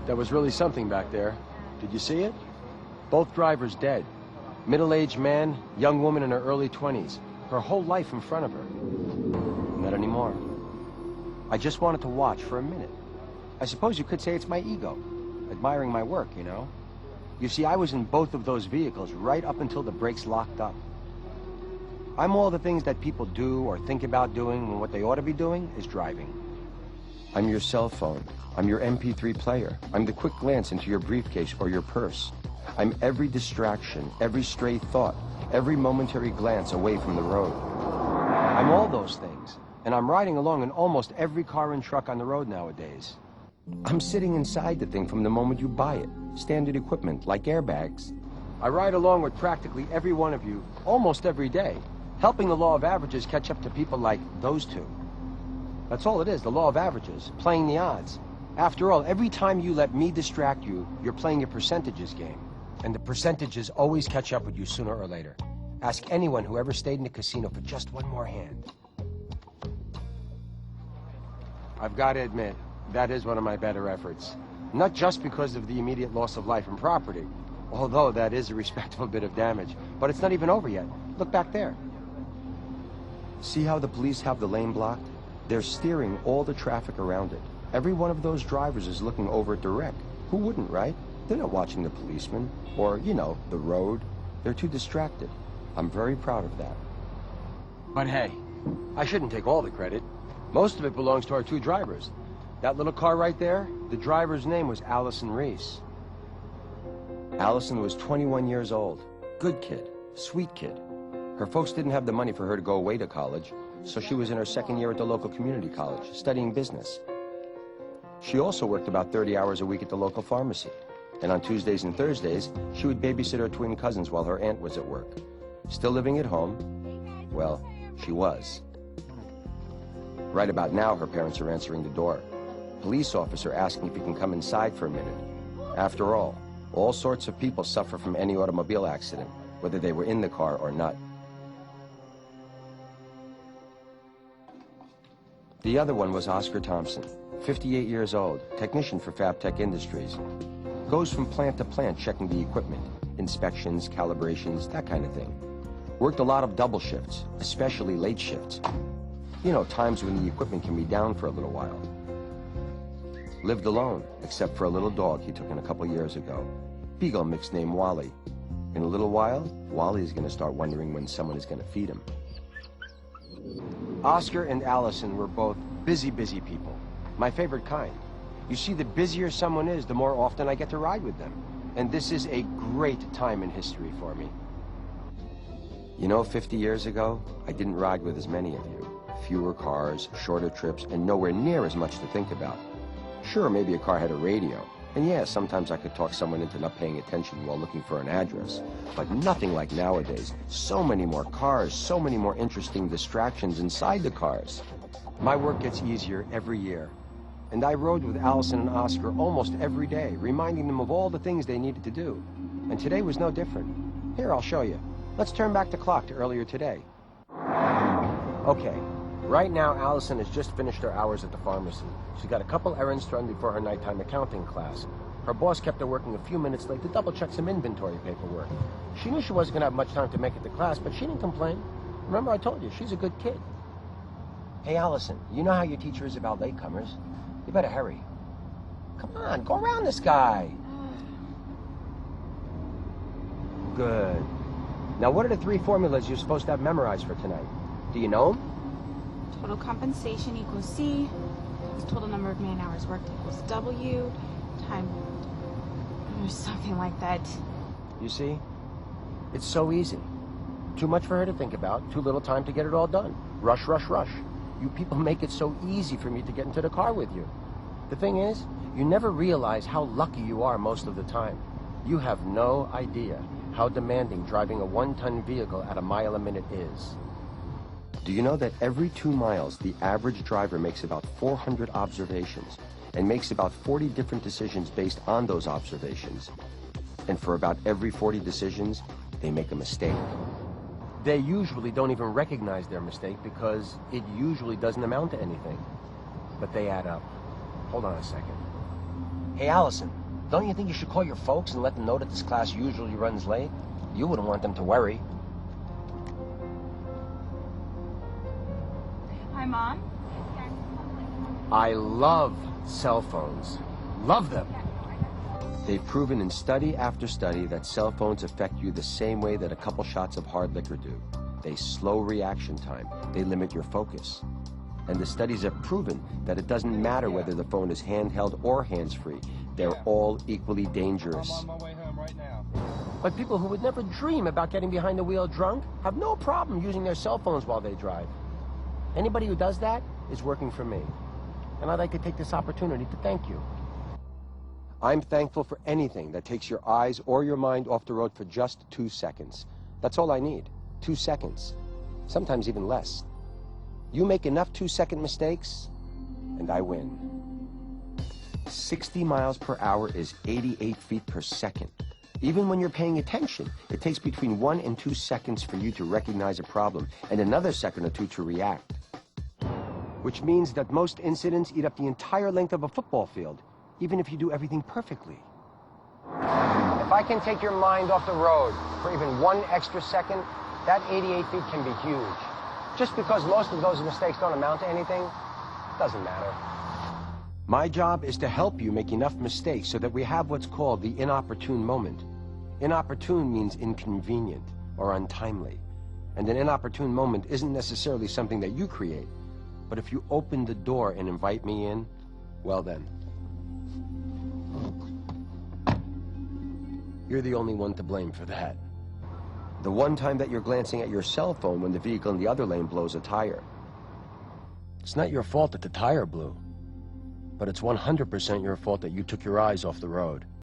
That was really something back there. Did you see it? Both drivers dead. Middle-aged man, young woman in her early 20s. Her whole life in front of her. Not anymore. I just wanted to watch for a minute. I suppose you could say it's my ego. Admiring my work, you know? You see, I was in both of those vehicles right up until the brakes locked up. I'm all the things that people do or think about doing when what they ought to be doing is driving. I'm your cell phone. I'm your MP3 player. I'm the quick glance into your briefcase or your purse. I'm every distraction, every stray thought, every momentary glance away from the road. I'm all those things, and I'm riding along in almost every car and truck on the road nowadays. I'm sitting inside the thing from the moment you buy it. Standard equipment, like airbags. I ride along with practically every one of you, almost every day, helping the law of averages catch up to people like those two. That's all it is, the law of averages, playing the odds. After all, every time you let me distract you, you're playing a percentages game. And the percentages always catch up with you sooner or later. Ask anyone who ever stayed in a casino for just one more hand. I've got to admit, that is one of my better efforts. Not just because of the immediate loss of life and property, although that is a respectable bit of damage, but it's not even over yet. Look back there. See how the police have the lane blocked? They're steering all the traffic around it. Every one of those drivers is looking over at the wreck. Who wouldn't, right? They're not watching the policeman, or, you know, the road. They're too distracted. I'm very proud of that. But hey, I shouldn't take all the credit. Most of it belongs to our two drivers. That little car right there, the driver's name was Allison Reese. Allison was 21 years old. Good kid, sweet kid. Her folks didn't have the money for her to go away to college, so she was in her second year at the local community college, studying business. She also worked about 30 hours a week at the local pharmacy. And on Tuesdays and Thursdays, she would babysit her twin cousins while her aunt was at work. Still living at home? Well, she was. Right about now, her parents are answering the door. Police officer asking if he can come inside for a minute. After all sorts of people suffer from any automobile accident, whether they were in the car or not. The other one was Oscar Thompson, 58 years old, technician for Fabtech Industries. Goes from plant to plant checking the equipment, inspections, calibrations, that kind of thing. Worked a lot of double shifts, especially late shifts. You know, times when the equipment can be down for a little while. Lived alone, except for a little dog he took in a couple years ago. Beagle mix named Wally. In a little while, Wally's gonna start wondering when someone is gonna feed him. Oscar and Allison were both busy people. My favorite kind. You see, the busier someone is, the more often I get to ride with them. And this is a great time in history for me. You know, 50 years ago, I didn't ride with as many of you. Fewer cars, shorter trips, and nowhere near as much to think about. Sure, maybe a car had a radio. And yeah, sometimes I could talk someone into not paying attention while looking for an address. But nothing like nowadays. So many more cars, so many more interesting distractions inside the cars. My work gets easier every year. And I rode with Allison and Oscar almost every day, reminding them of all the things they needed to do. And today was no different. Here, I'll show you. Let's turn back the clock to earlier today. Okay, right now Allison has just finished her hours at the pharmacy. She's got a couple errands to run before her nighttime accounting class. Her boss kept her working a few minutes late to double-check some inventory paperwork. She knew she wasn't going to have much time to make it to class, but she didn't complain. Remember, I told you, she's a good kid. Hey, Allison, you know how your teacher is about latecomers? You better hurry. Come on, go around this guy. Good. Now, what are the three formulas you're supposed to have memorized for tonight? Do you know them? Total compensation equals C. Total number of man-hours worked equals W. Time. Or something like that. You see? It's so easy. Too much for her to think about, too little time to get it all done. Rush, rush, rush. You people make it so easy for me to get into the car with you. The thing is, you never realize how lucky you are most of the time. You have no idea how demanding driving a one-ton vehicle at a mile a minute is. Do you know that every 2 miles, the average driver makes about 400 observations and makes about 40 different decisions based on those observations? And for about every 40 decisions, they make a mistake. They usually don't even recognize their mistake because it usually doesn't amount to anything. But they add up. Hold on a second. Hey, Allison, don't you think you should call your folks and let them know that this class usually runs late? You wouldn't want them to worry. Hi, Mom. I love cell phones. Love them. They've proven in study after study that cell phones affect you the same way that a couple shots of hard liquor do. They slow reaction time. They limit your focus. And the studies have proven that it doesn't matter whether the phone is handheld or hands-free. They're all equally dangerous. I'm on my way home right now. But people who would never dream about getting behind the wheel drunk have no problem using their cell phones while they drive. Anybody who does that is working for me. And I'd like to take this opportunity to thank you. I'm thankful for anything that takes your eyes or your mind off the road for just 2 seconds. That's all I need. 2 seconds. Sometimes even less. You make enough 2-second mistakes, and I win. 60 miles per hour is 88 feet per second. Even when you're paying attention, it takes between 1 and 2 seconds for you to recognize a problem, and another second or two to react. Which means that most incidents eat up the entire length of a football field, even if you do everything perfectly. If I can take your mind off the road for even 1 extra second, that 88 feet can be huge. Just because most of those mistakes don't amount to anything, doesn't matter. My job is to help you make enough mistakes so that we have what's called the inopportune moment. Inopportune means inconvenient or untimely. And an inopportune moment isn't necessarily something that you create. But if you open the door and invite me in, well then. You're the only one to blame for that. The one time that you're glancing at your cell phone when the vehicle in the other lane blows a tire. It's not your fault that the tire blew, but it's 100% your fault that you took your eyes off the road.